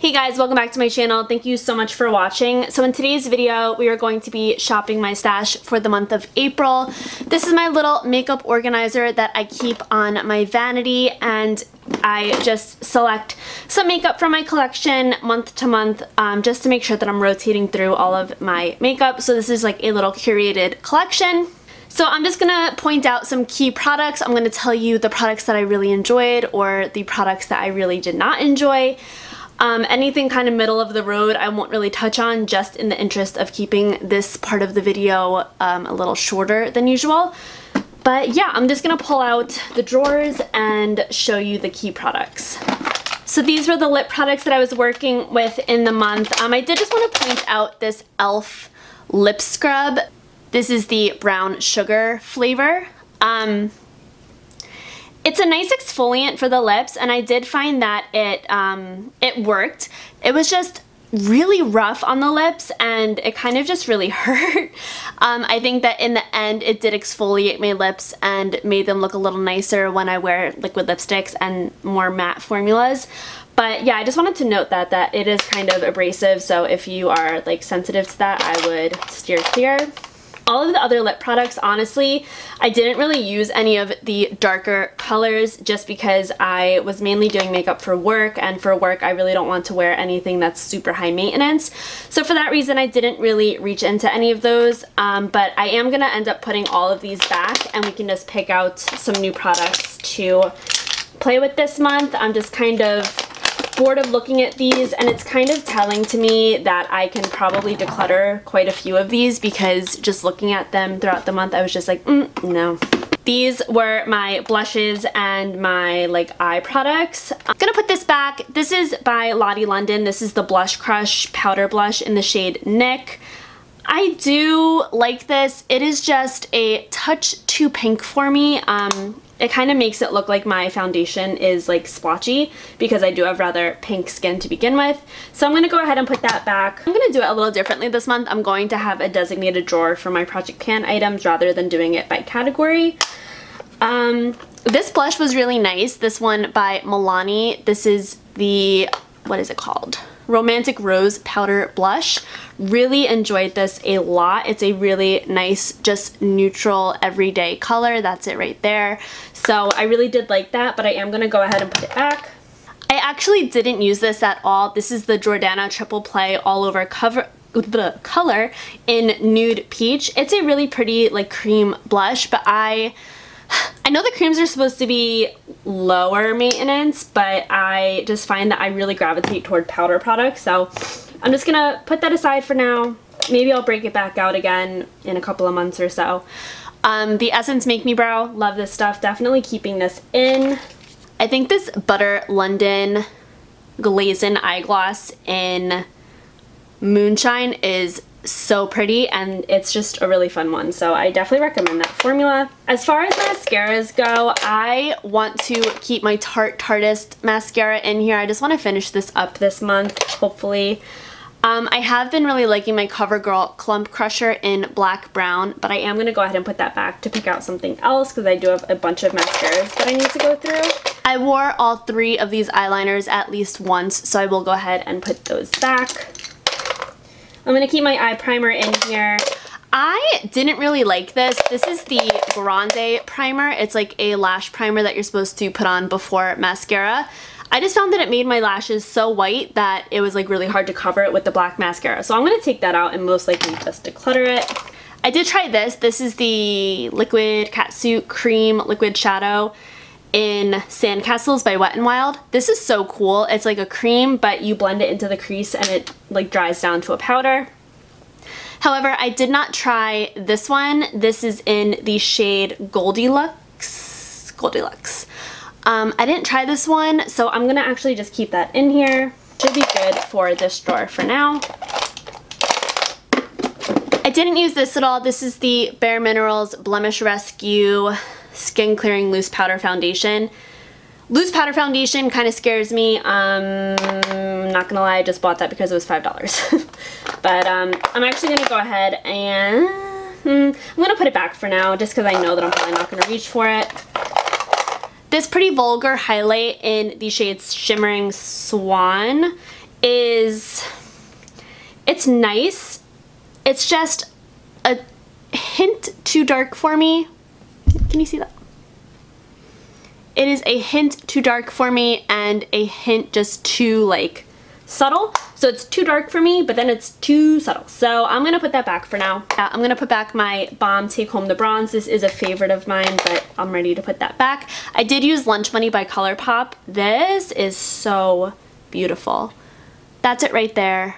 Hey guys, welcome back to my channel. Thank you so much for watching. So in today's video, we are going to be shopping my stash for the month of April. This is my little makeup organizer that I keep on my vanity, and I just select some makeup from my collection month to month just to make sure that I'm rotating through all of my makeup. So this is like a little curated collection. So I'm just gonna point out some key products. I'm gonna tell you the products that I really enjoyed or the products that I really did not enjoy. Anything kind of middle of the road I won't really touch on, just in the interest of keeping this part of the video a little shorter than usual. But yeah, I'm just gonna pull out the drawers and show you the key products. So these were the lip products that I was working with in the month. I did just want to point out this e.l.f. lip scrub. This is the brown sugar flavor. It's a nice exfoliant for the lips, and I did find that it worked. It was just really rough on the lips, and it kind of just really hurt. I think that in the end it did exfoliate my lips and made them look a little nicer when I wear liquid lipsticks and more matte formulas. But yeah, I just wanted to note that it is kind of abrasive, so if you are like sensitive to that, I would steer clear. All of the other lip products, honestly, I didn't really use any of the darker colors just because I was mainly doing makeup for work, and for work I really don't want to wear anything that's super high maintenance. So for that reason I didn't really reach into any of those, but I am going to end up putting all of these back and we can just pick out some new products to play with this month. I'm just kind of bored of looking at these, and it's kind of telling to me that I can probably declutter quite a few of these because just looking at them throughout the month I was just like, no. These were my blushes and my like eye products. I'm gonna put this back. This is by Lottie London. This is the Blush Crush powder blush in the shade Nick. I do like this. It is just a touch too pink for me. It kind of makes it look like my foundation is like splotchy because I do have rather pink skin to begin with. So I'm going to go ahead and put that back. I'm going to do it a little differently this month. I'm going to have a designated drawer for my Project Pan items rather than doing it by category. This blush was really nice. This one by Milani. This is the, what is it called? Romantic Rose Powder Blush. Really enjoyed this a lot. It's a really nice, just neutral, everyday color. That's it right there. So I really did like that, but I am going to go ahead and put it back. I actually didn't use this at all. This is the Jordana Triple Play All Over color in Nude Peach. It's a really pretty like cream blush, but I know the creams are supposed to be lower maintenance, but I just find that I really gravitate toward powder products, so I'm just gonna put that aside for now. Maybe I'll break it back out again in a couple of months or so. The Essence Make Me Brow, love this stuff. Definitely keeping this in. I think this Butter London Glazin Eye Gloss in Moonshine is so pretty, and it's just a really fun one, so I definitely recommend that formula. As far as mascaras go, I want to keep my Tarte Tartist mascara in here. I just want to finish this up this month, hopefully. I have been really liking my CoverGirl Clump Crusher in Black Brown, but I am going to go ahead and put that back to pick out something else because I do have a bunch of mascaras that I need to go through. I wore all three of these eyeliners at least once, so I will go ahead and put those back. I'm going to keep my eye primer in here. I didn't really like this. This is the Grande primer. It's like a lash primer that you're supposed to put on before mascara. I just found that it made my lashes so white that it was like really hard to cover it with the black mascara. So I'm going to take that out and most likely just declutter it. I did try this. This is the Liquid Catsuit Cream Liquid Shadow in Sandcastles by Wet n Wild. This is so cool. It's like a cream, but you blend it into the crease and it like dries down to a powder. However, I did not try this one. This is in the shade Goldilocks. I didn't try this one, so I'm gonna actually just keep that in here. Should be good for this drawer for now. I didn't use this at all. This is the Bare Minerals Blemish Rescue Skin Clearing Loose Powder Foundation. Loose powder foundation kind of scares me. Not gonna lie, I just bought that because it was $5. But I'm actually gonna go ahead and I'm gonna put it back for now just because I know that I'm probably not gonna reach for it. This Pretty Vulgar highlight in the shade Shimmering Swan is, it's nice. It's just a hint too dark for me. Can you see that? It is a hint too dark for me and a hint just too like subtle. So it's too dark for me, but then it's too subtle. So I'm gonna put that back for now. I'm gonna put back my Balm Take Home the Bronze. This is a favorite of mine, but I'm ready to put that back. I did use Lunch Money by ColourPop. This is so beautiful. That's it right there.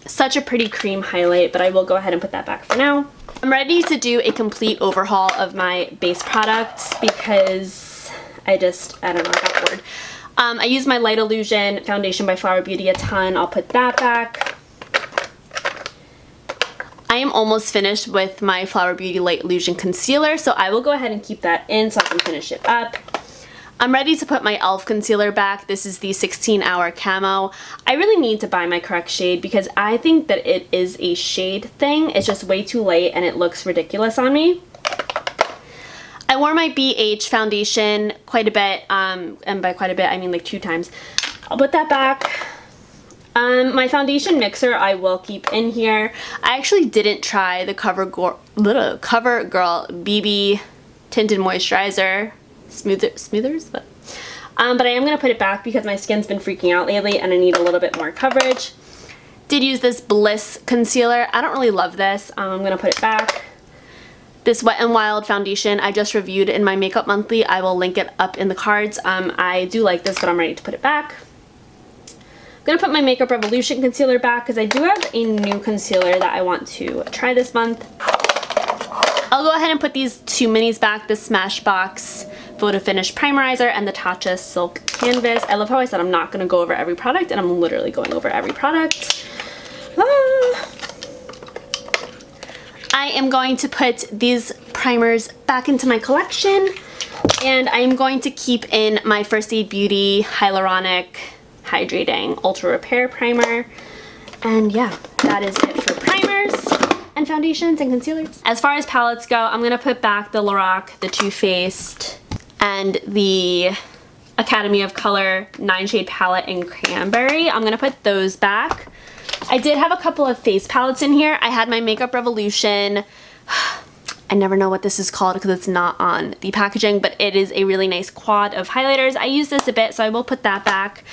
Such a pretty cream highlight, but I will go ahead and put that back for now. I'm ready to do a complete overhaul of my base products because I don't know, I got bored. I use my Light Illusion foundation by Flower Beauty a ton. I'll put that back. I am almost finished with my Flower Beauty Light Illusion concealer, so I will go ahead and keep that in so I can finish it up. I'm ready to put my e.l.f. concealer back. This is the 16-Hour Camo. I really need to buy my correct shade because I think that it is a shade thing. It's just way too light and it looks ridiculous on me. I wore my BH foundation quite a bit, and by quite a bit I mean like 2 times. I'll put that back. My foundation mixer I will keep in here. I actually didn't try the CoverGirl BB Tinted Moisturizer. Smoothers, but I am going to put it back because my skin's been freaking out lately and I need a little bit more coverage. Did use this Bliss concealer. I don't really love this. I'm going to put it back. This Wet n Wild foundation I just reviewed in my Makeup Monthly. I will link it up in the cards. I do like this, but I'm ready to put it back. I'm going to put my Makeup Revolution concealer back because I do have a new concealer that I want to try this month. I'll go ahead and put these 2 minis back, the Smashbox Photo Finish Primerizer and the Tatcha Silk Canvas. I love how I said I'm not going to go over every product, and I'm literally going over every product. I am going to put these primers back into my collection, and I'm going to keep in my First Aid Beauty Hyaluronic Hydrating Ultra Repair Primer. And yeah, that is it for primers and foundations and concealers. As far as palettes go, I'm going to put back the Lorac, the Too Faced, and the Academy of Color 9-shade palette in Cranberry. I'm going to put those back. I did have a couple of face palettes in here. I had my Makeup Revolution. I never know what this is called because it's not on the packaging, but it is a really nice quad of highlighters. I use this a bit, so I will put that back.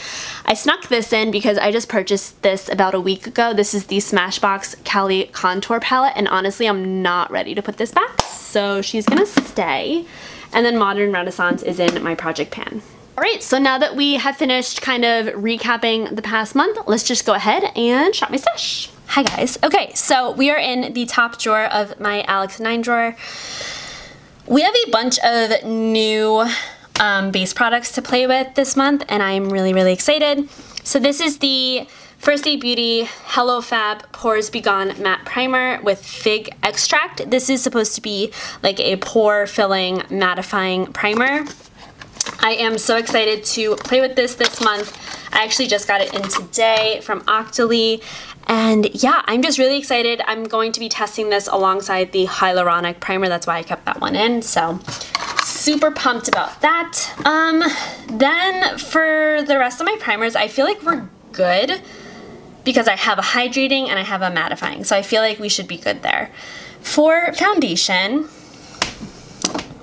I snuck this in because I just purchased this about a week ago. This is the Smashbox Cali Contour Palette, and honestly, I'm not ready to put this back, so she's gonna stay. And then Modern Renaissance is in my project pan. Alright, so now that we have finished kind of recapping the past month, let's just go ahead and shop my stash. Hi guys. Okay, so we are in the top drawer of my Alex 9 drawer. We have a bunch of new base products to play with this month, and I'm really, really excited. So this is the First Aid Beauty Hello Fab Pores Be Gone Matte Primer with Fig Extract. This is supposed to be like a pore filling mattifying primer. I am so excited to play with this month. I actually just got it in today from Octoly, and yeah, I'm just really excited. I'm going to be testing this alongside the hyaluronic primer. That's why I kept that one in, so super pumped about that. Then for the rest of my primers, I feel like we're good because I have a hydrating and I have a mattifying, so I feel like we should be good there. For foundation,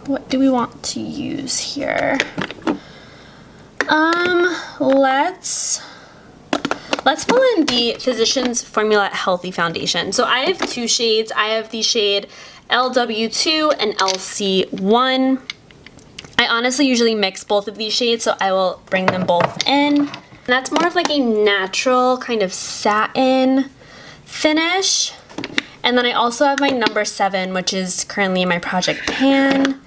what do we want to use here? Let's pull in the Physicians Formula Healthy Foundation. So I have 2 shades. I have the shade LW2 and LC1. I honestly usually mix both of these shades, so I will bring them both in. And that's more of like a natural kind of satin finish. And then I also have my number 7, which is currently in my project pan.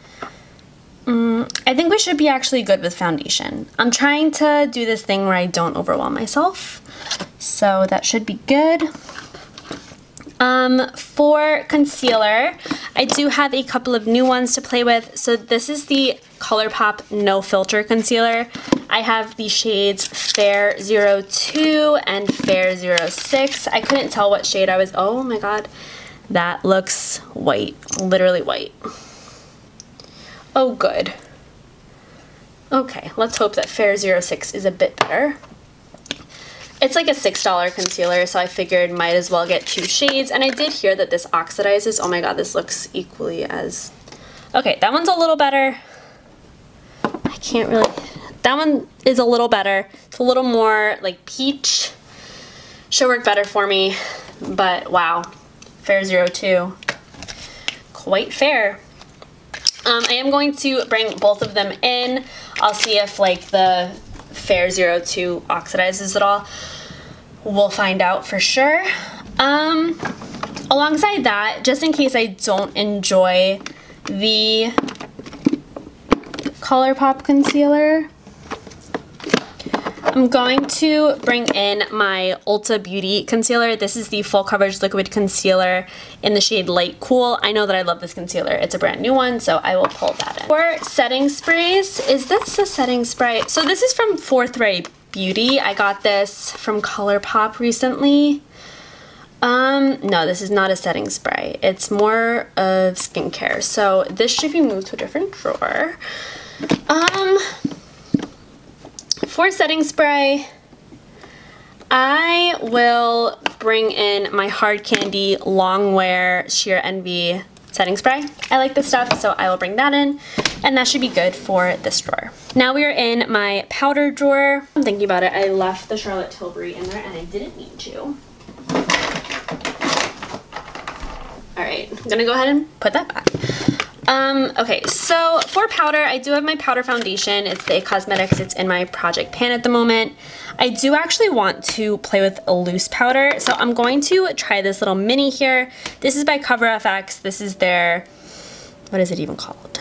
I think we should be actually good with foundation. I'm trying to do this thing where I don't overwhelm myself, so that should be good. For concealer, I do have a couple of new ones to play with. So this is the ColourPop No Filter Concealer. I have the shades Fair 02 and Fair 06. I couldn't tell what shade I was. Oh my god, that looks white, literally white. Oh good. Okay, let's hope that Fair 06 is a bit better. It's like a $6 concealer, so I figured might as well get 2 shades. And I did hear that this oxidizes. Oh my god, this looks equally as... Okay, that one's a little better. I can't really... That one is a little better. It's a little more like peach. Should work better for me, but wow. Fair 02. Quite fair. I am going to bring both of them in. I'll see if like the Fair 02 oxidizes at all. We'll find out for sure. Alongside that, just in case I don't enjoy the ColourPop concealer, I'm going to bring in my Ulta Beauty concealer. This is the full coverage liquid concealer in the shade Light Cool. I know that I love this concealer. It's a brand new one, so I will pull that in. For setting sprays, is this a setting spray? So this is from Forthright Beauty. I got this from ColourPop recently. No, this is not a setting spray. It's more of skincare. So this should be moved to a different drawer. For setting spray, I will bring in my Hard Candy Long Wear Sheer Envy setting spray. I like this stuff, so I will bring that in, and that should be good for this drawer. Now we are in my powder drawer. I'm thinking about it. I left the Charlotte Tilbury in there, and I didn't need to. All right, I'm gonna go ahead and put that back. Okay, so for powder, I do have my powder foundation. It's the IT Cosmetics. It's in my project pan at the moment. I do actually want to play with a loose powder, so I'm going to try this little mini here. This is by CoverFX. This is their, what is it even called?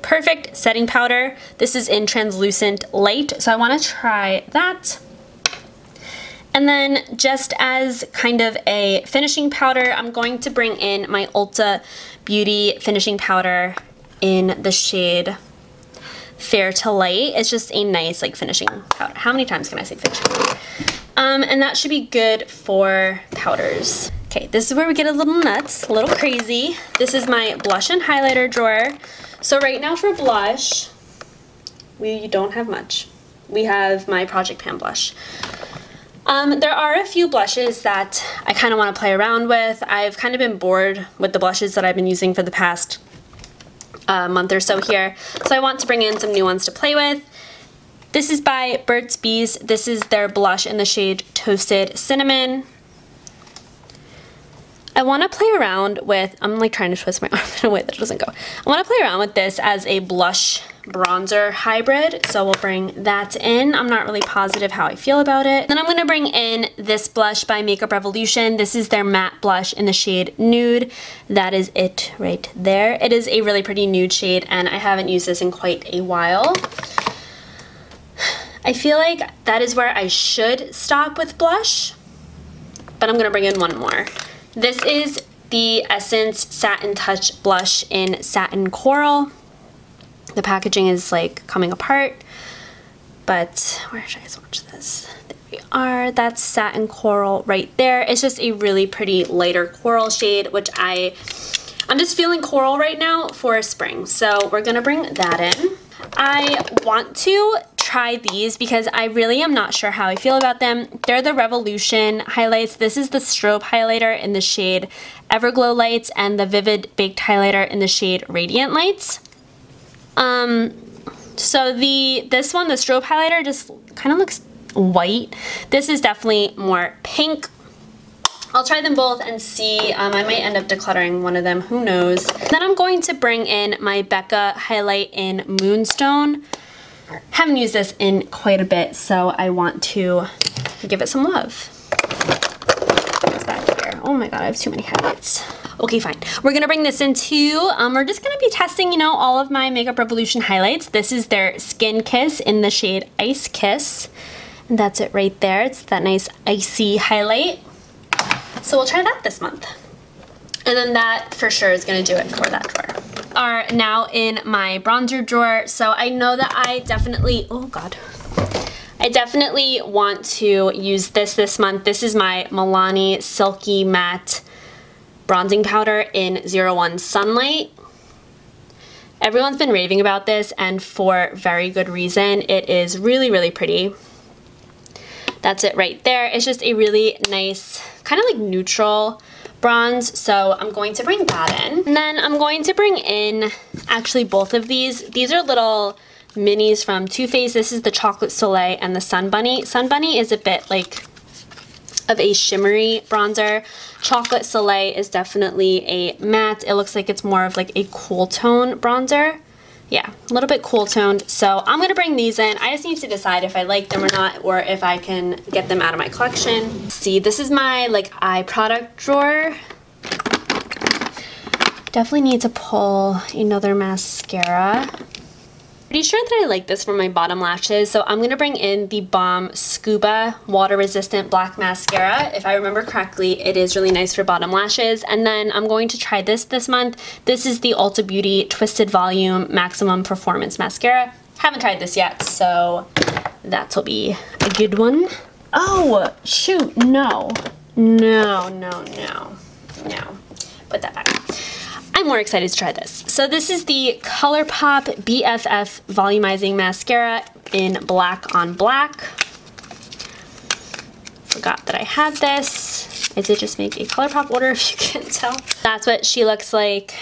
Perfect Setting Powder. This is in Translucent Light, so I want to try that. And then just as kind of a finishing powder, I'm going to bring in my Ulta Beauty finishing powder in the shade Fair to Light. It's just a nice like finishing powder. How many times can I say finishing? And that should be good for powders. Okay, this is where we get a little nuts, a little crazy. This is my blush and highlighter drawer. So right now for blush, we don't have much. We have my Project Pan blush. There are a few blushes that I kind of want to play around with. I've kind of been bored with the blushes that I've been using for the past month or so here. So I want to bring in some new ones to play with. This is by Burt's Bees. This is their blush in the shade Toasted Cinnamon. I want to play around with, I'm like trying to twist my arm in a way that it doesn't go. I want to play around with this as a blush bronzer hybrid, so we'll bring that in. I'm not really positive how I feel about it. Then I'm going to bring in this blush by Makeup Revolution. This is their matte blush in the shade Nude. That is it right there. It is a really pretty nude shade, and I haven't used this in quite a while. I feel like that is where I should stop with blush, but I'm going to bring in one more. This is the Essence Satin Touch blush in Satin Coral. The packaging is like coming apart, but where should I swatch this? There we are. That's Satin Coral right there. It's just a really pretty lighter coral shade, which I'm just feeling coral right now for spring. So we're gonna bring that in. I want to try these because I really am not sure how I feel about them. They're the Revolution highlights. This is the strobe highlighter in the shade Everglow Lights and the Vivid Baked highlighter in the shade Radiant Lights. So this one, the strobe highlighter, just kind of looks white. This is definitely more pink. I'll try them both and see. I might end up decluttering one of them, who knows. Then I'm going to bring in my Becca highlight in Moonstone. Haven't used this in quite a bit, so I want to give it some love. What's back here? Oh my god, I have too many highlights. Okay, fine. We're gonna bring this in too. We're just gonna be testing, you know, all of my Makeup Revolution highlights. This is their Skin Kiss in the shade Ice Kiss. And that's it right there. It's that nice icy highlight. So we'll try that this month. And then that for sure is gonna do it for that drawer. Are now in my bronzer drawer. So I know that I definitely, oh god. I definitely want to use this month. This is my Milani Silky Matte bronzing powder in 01 Sunlight. Everyone's been raving about this, and for very good reason. It is really, really pretty. That's it right there. It's just a really nice, kind of like neutral bronze, so I'm going to bring that in. And then I'm going to bring in actually both of these. These are little minis from Too Faced. This is the Chocolate Soleil and the Sun Bunny. Sun Bunny is a bit like of a shimmery bronzer. Chocolate Soleil is definitely a matte. It looks like it's more of like a cool tone bronzer. Yeah, a little bit cool toned. So I'm gonna bring these in. I just need to decide if I like them or not, or if I can get them out of my collection. See, this is my like eye product drawer. Definitely need to pull another mascara. Pretty sure that I like this for my bottom lashes, so I'm gonna bring in the Balm Scuba Water Resistant Black Mascara. If I remember correctly, it is really nice for bottom lashes. And then I'm going to try this month. This is the Ulta Beauty Twisted Volume Maximum Performance Mascara. Haven't tried this yet, so that'll be a good one. Oh, shoot, no. No. Put that back. I'm more excited to try this. So this is the ColourPop BFF Volumizing Mascara in Black on Black. Forgot that I had this. I did just make a ColourPop order, if you can't tell. That's what she looks like.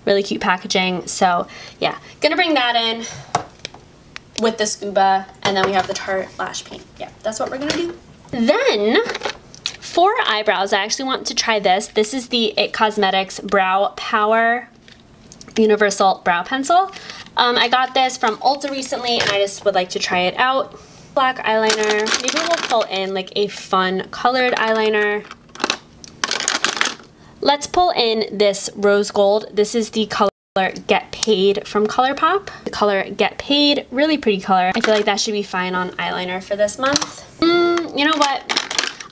Really cute packaging. So yeah, gonna bring that in with the Scuba, and then we have the Tarte Lash Paint. Yeah, that's what we're gonna do. Then, for eyebrows, I actually want to try this. This is the IT Cosmetics Brow Power Universal Brow Pencil. I got this from Ulta recently, and I just would like to try it out. Black eyeliner. Maybe we'll pull in like a fun colored eyeliner. Let's pull in this rose gold. This is the color Get Paid from ColourPop. The color Get Paid, really pretty color. I feel like that should be fine on eyeliner for this month. You know what?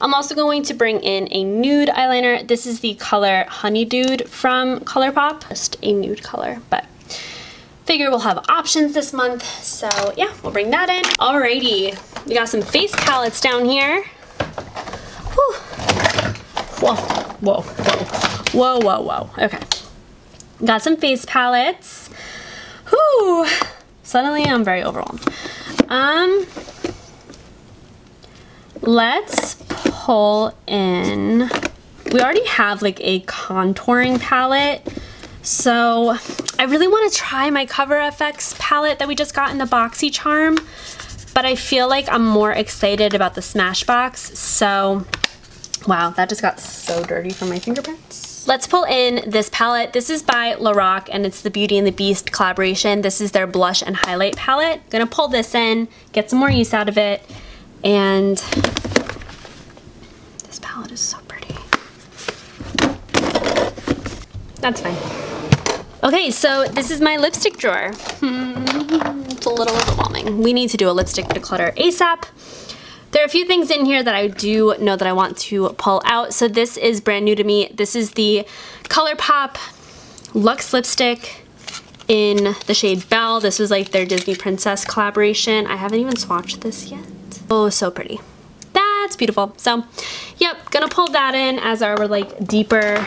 I'm also going to bring in a nude eyeliner. This is the color Honey Dude from ColourPop. Just a nude color, but figure we'll have options this month. So yeah, we'll bring that in. Alrighty, we got some face palettes down here. Whew. Whoa. Okay, got some face palettes. Whew. Suddenly I'm very overwhelmed. Let's pull in, we already have like a contouring palette, so I really want to try my Cover FX palette that we just got in the BoxyCharm, but I feel like I'm more excited about the Smashbox. So wow, that just got so dirty from my fingerprints. Let's pull in this palette. This is by Lorac, and it's the Beauty and the Beast collaboration. This is their blush and highlight palette. Gonna pull this in, get some more use out of it. And this palette is so pretty. That's fine. Okay, so this is my lipstick drawer. It's a little overwhelming. We need to do a lipstick declutter ASAP. There are a few things in here that I do know that I want to pull out. So this is brand new to me. This is the ColourPop Luxe lipstick in the shade Belle. This was like their Disney Princess collaboration. I haven't even swatched this yet. Oh, so pretty. That's beautiful. So, yep, gonna pull that in as our like deeper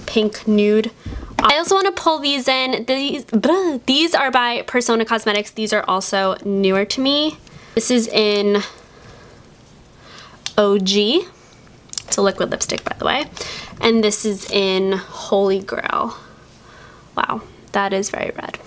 pink nude. I also want to pull these in. These are by Persona Cosmetics. These are also newer to me. This is in OG. It's a liquid lipstick, by the way. And this is in Holy Grail. Wow, that is very red.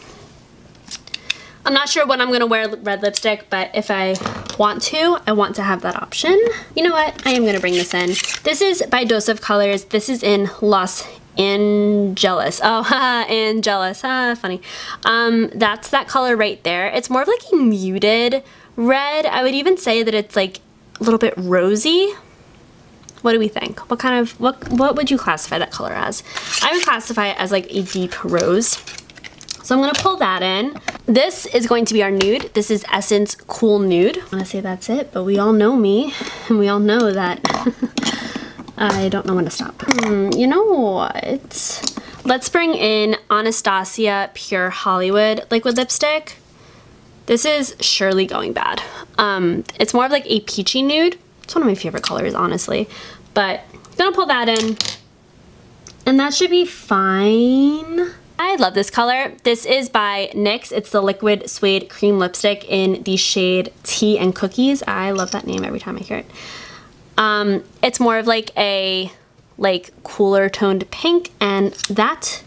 I'm not sure when I'm gonna wear red lipstick, but if I want to, I want to have that option. You know what? I am gonna bring this in. This is by Dose of Colors. This is in Los Angeles. Oh, haha, Angeles. Funny. That's that color right there. It's more of like a muted red. I would even say that it's like a little bit rosy. What do we think? What kind of, what would you classify that color as? I would classify it as like a deep rose. So I'm gonna pull that in. This is going to be our nude. This is Essence Cool Nude. I wanna say that's it, but we all know me, and we all know that I don't know when to stop. You know what? Let's bring in Anastasia Pure Hollywood liquid lipstick. This is surely going bad. It's more of like a peachy nude. It's one of my favorite colors, honestly. But I'm gonna pull that in, and that should be fine. I love this color. This is by NYX. It's the Liquid Suede Cream Lipstick in the shade Tea and Cookies. I love that name every time I hear it. It's more of like a cooler toned pink, and that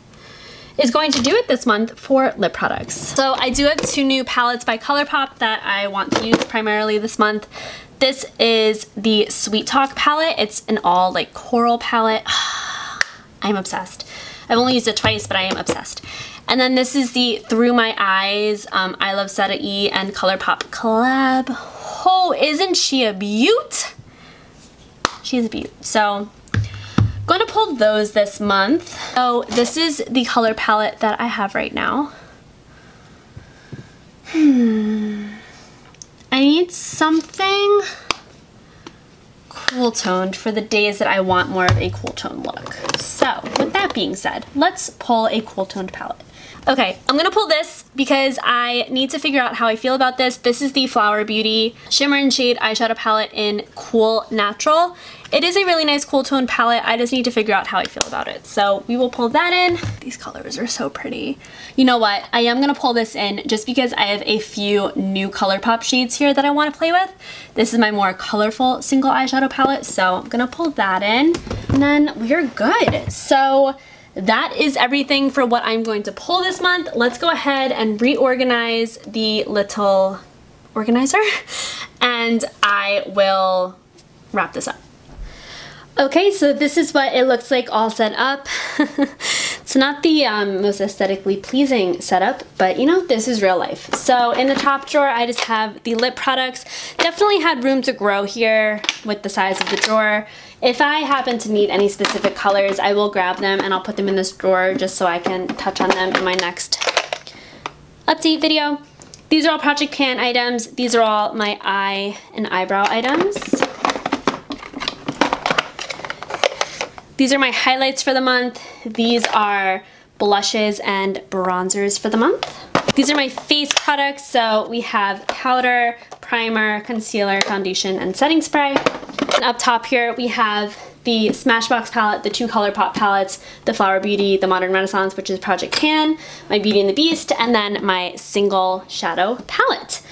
is going to do it this month for lip products. So I do have 2 new palettes by ColourPop that I want to use primarily this month. This is the Sweet Talk palette. It's an all like coral palette. I'm obsessed. I've only used it twice, but I am obsessed. And then this is the Through My Eyes I Love Seta E and ColourPop collab. Oh, isn't she a beaut? She's a beaut. So I'm going to pull those this month. So this is the color palette that I have right now. I need something cool toned for the days that I want more of a cool tone look. So with that being said, let's pull a cool toned palette. Okay, I'm gonna pull this because I need to figure out how I feel about this. This is the Flower Beauty Shimmer and Shade eyeshadow palette in Cool Natural. It is a really nice cool tone palette. I just need to figure out how I feel about it. So we will pull that in. These colors are so pretty. You know what? I am gonna pull this in just because I have a few new ColourPop shades here that I wanna play with. This is my more colorful single eyeshadow palette, so I'm gonna pull that in and then we're good. So that is everything for what I'm going to pull this month. Let's go ahead and reorganize the little organizer and I will wrap this up. Okay, so this is what it looks like all set up. It's not the most aesthetically pleasing setup, but you know, this is real life. So in the top drawer, I just have the lip products. Definitely had room to grow here with the size of the drawer. If I happen to need any specific colors, I will grab them and I'll put them in this drawer just so I can touch on them in my next update video. These are all Project Pan items. These are all my eye and eyebrow items. These are my highlights for the month. These are blushes and bronzers for the month. These are my face products. So we have powder, primer, concealer, foundation, and setting spray. And up top here we have the Smashbox palette, the 2 ColourPop palettes, the Flower Beauty, the Modern Renaissance, which is Project Pan, my Beauty and the Beast, and then my single shadow palette.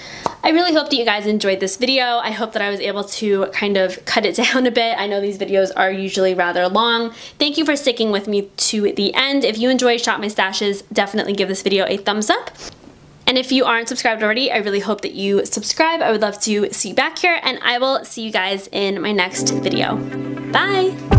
I really hope that you guys enjoyed this video. I hope that I was able to kind of cut it down a bit. I know these videos are usually rather long. Thank you for sticking with me to the end. If you enjoyed Shop My Stashes, definitely give this video a thumbs up. And if you aren't subscribed already, I really hope that you subscribe. I would love to see you back here, and I will see you guys in my next video. Bye!